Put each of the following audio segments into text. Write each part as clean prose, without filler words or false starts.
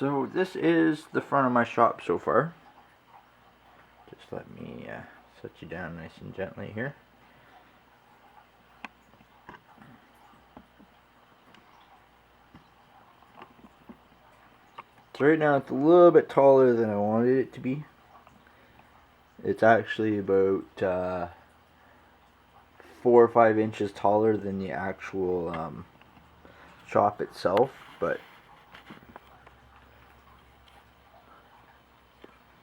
So this is the front of my shop so far. Just let me set you down nice and gently here. So right now it's a little bit taller than I wanted it to be. It's actually about 4 or 5 inches taller than the actual shop itself, but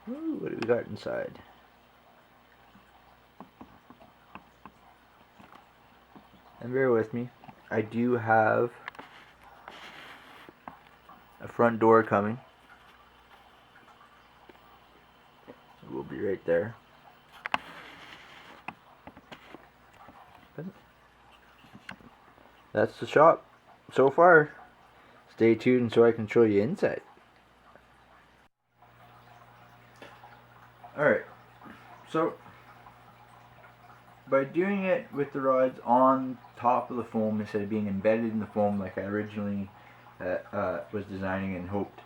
ooh, what do we got inside? And bear with me, I do have a front door coming. It will be right there. That's the shop so far. Stay tuned so I can show you inside. Alright, so by doing it with the rods on top of the foam instead of being embedded in the foam like I originally was designing and hoped,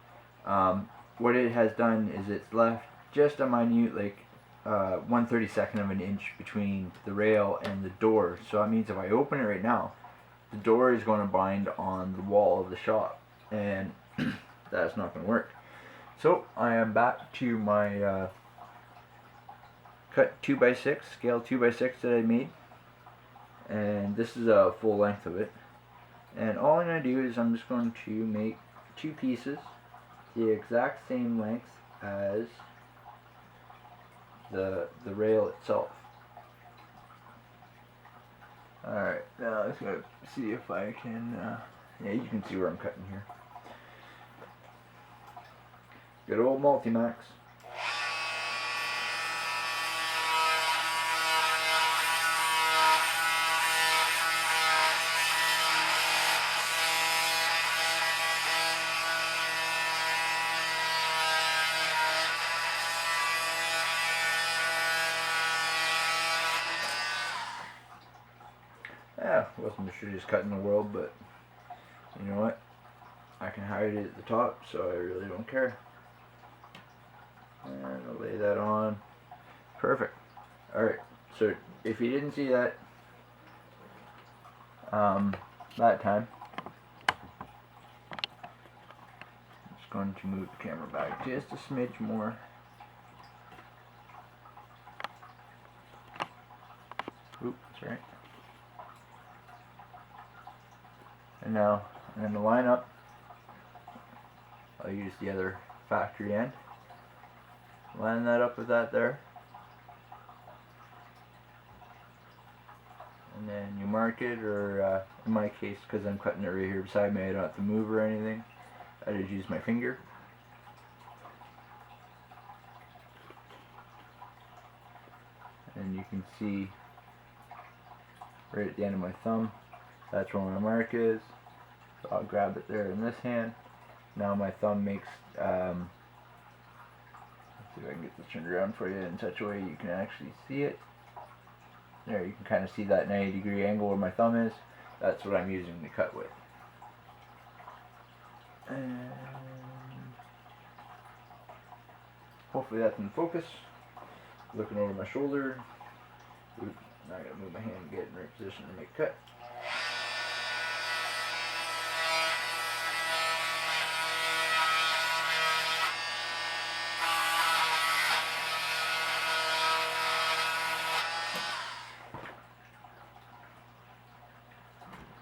what it has done is it's left just a minute, like 1/32 of an inch between the rail and the door. So that means if I open it right now, the door is going to bind on the wall of the shop, and that's not going to work. So I am back to my cut 2x6, scale 2x6 that I made, and this is a full length of it. And all I'm going to do is I'm just going to make 2 pieces the exact same length as the rail itself. Alright, now let's go see if I can, yeah, you can see where I'm cutting here. Good old Multimax. Yeah, wasn't the shortest cut in the world, but you know what? I can hide it at the top, so I really don't care. And I'll lay that on. Perfect. Alright, so if you didn't see that that time, I'm just going to move the camera back just a smidge more. Oops, that's right. And now I'm going to line up. I'll use the other factory end. Line that up with that there. And then you mark it, or in my case, because I'm cutting it right here beside me, I don't have to move or anything. I just use my finger. And you can see right at the end of my thumb, that's where my mark is. So I'll grab it there in this hand. Now my thumb makes, let's see if I can get this turned around for you in such a way you can actually see it. There, you can kind of see that 90-degree angle where my thumb is. That's what I'm using to cut with. And hopefully that's in focus. Looking over my shoulder. Oops, now I gotta move my hand and get in the right position to make a cut.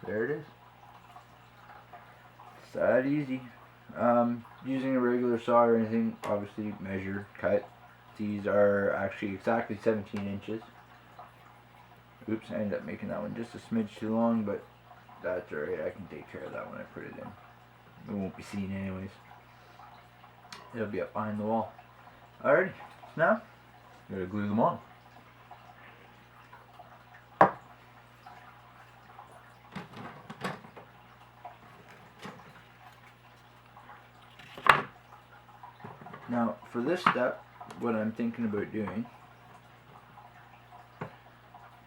There it is. It's that easy. Using a regular saw or anything, obviously measure, cut. These are actually exactly 17 inches. Oops, I ended up making that one just a smidge too long, but that's alright. I can take care of that when I put it in. It won't be seen anyways. It'll be up behind the wall. Alrighty, now I'm gonna glue them on. Now, for this step, what I'm thinking about doing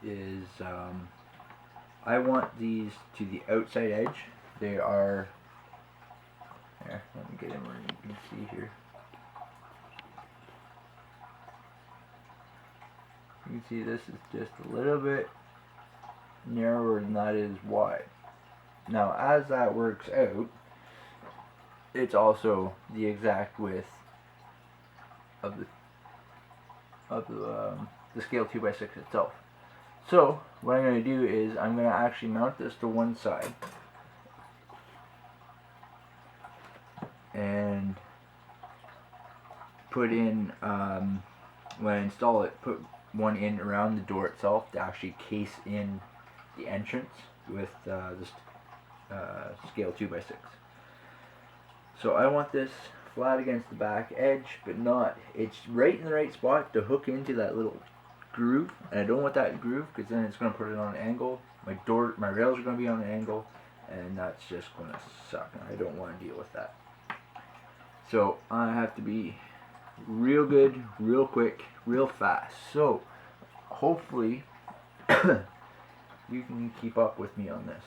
is I want these to the outside edge. They are, here, let me get in where you can you can see here. You can see this is just a little bit narrower than that is wide. Now, as that works out, it's also the exact width of the scale 2x6 itself. So what I'm going to do is I'm going to actually mount this to one side and put in, when I install it, put one in around the door itself to actually case in the entrance with this scale 2x6. So I want this flat against the back edge, but not, it's right in the right spot to hook into that little groove, and I don't want that groove because then it's going to put it on an angle. My rails are going to be on an angle, and that's just going to suck, and I don't want to deal with that. So I have to be real good, real quick, real fast. So hopefully you can keep up with me on this,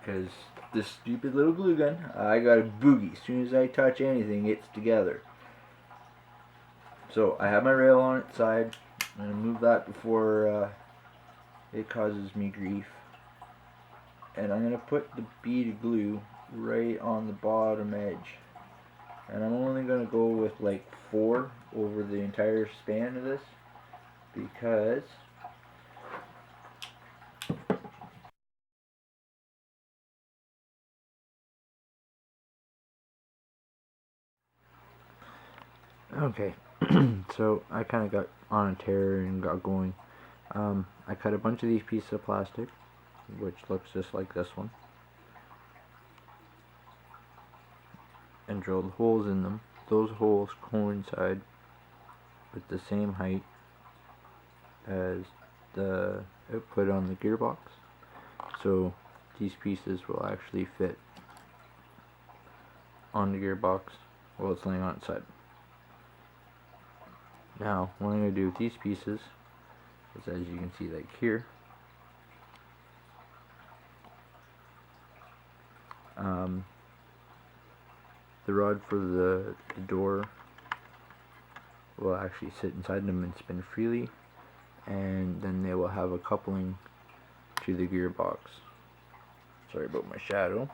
because this stupid little glue gun, I got a boogie. As soon as I touch anything, it's together. So I have my rail on its side. I'm going to move that before it causes me grief. And I'm going to put the bead of glue right on the bottom edge. And I'm only going to go with like 4 over the entire span of this, because okay, so I kind of got on a tear and got going. I cut a bunch of these pieces of plastic, which looks just like this one, and drilled holes in them. Those holes coincide with the same height as the output on the gearbox, so these pieces will actually fit on the gearbox while it's laying on its side. Now, what I'm going to do with these pieces is, as you can see, like here, the rod for the door will actually sit inside them and spin freely, and then they will have a coupling to the gearbox. Sorry about my shadow.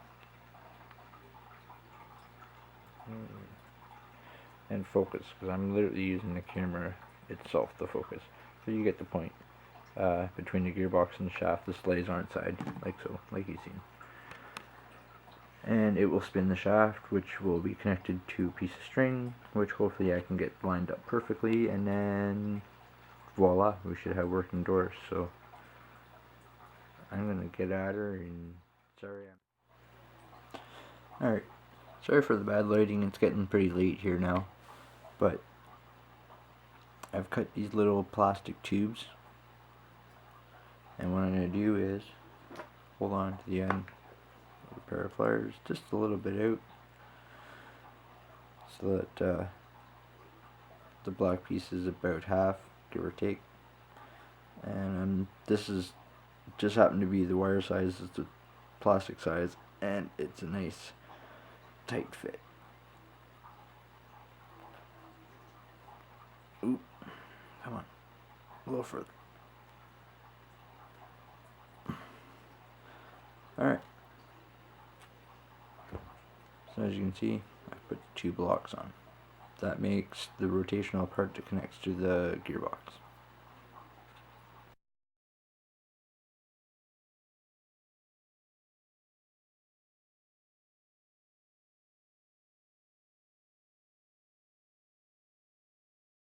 And focus, because I'm literally using the camera itself to focus. So you get the point. Between the gearbox and the shaft, this lays on its side, like so, like you've seen. And it will spin the shaft, which will be connected to a piece of string, which hopefully I can get lined up perfectly, and then voila, we should have working doors. So I'm gonna get at her, and alright, sorry for the bad lighting, it's getting pretty late here now, but I've cut these little plastic tubes, and what I'm going to do is hold on to the end with a pair of pliers just a little bit out, so that the black piece is about half, give or take. And this is just happened to be the wire size, it's the plastic size, and it's a nice tight fit. Oop, come on, a little further. Alright, so as you can see, I put 2 blocks on. That makes the rotational part that connects to the gearbox.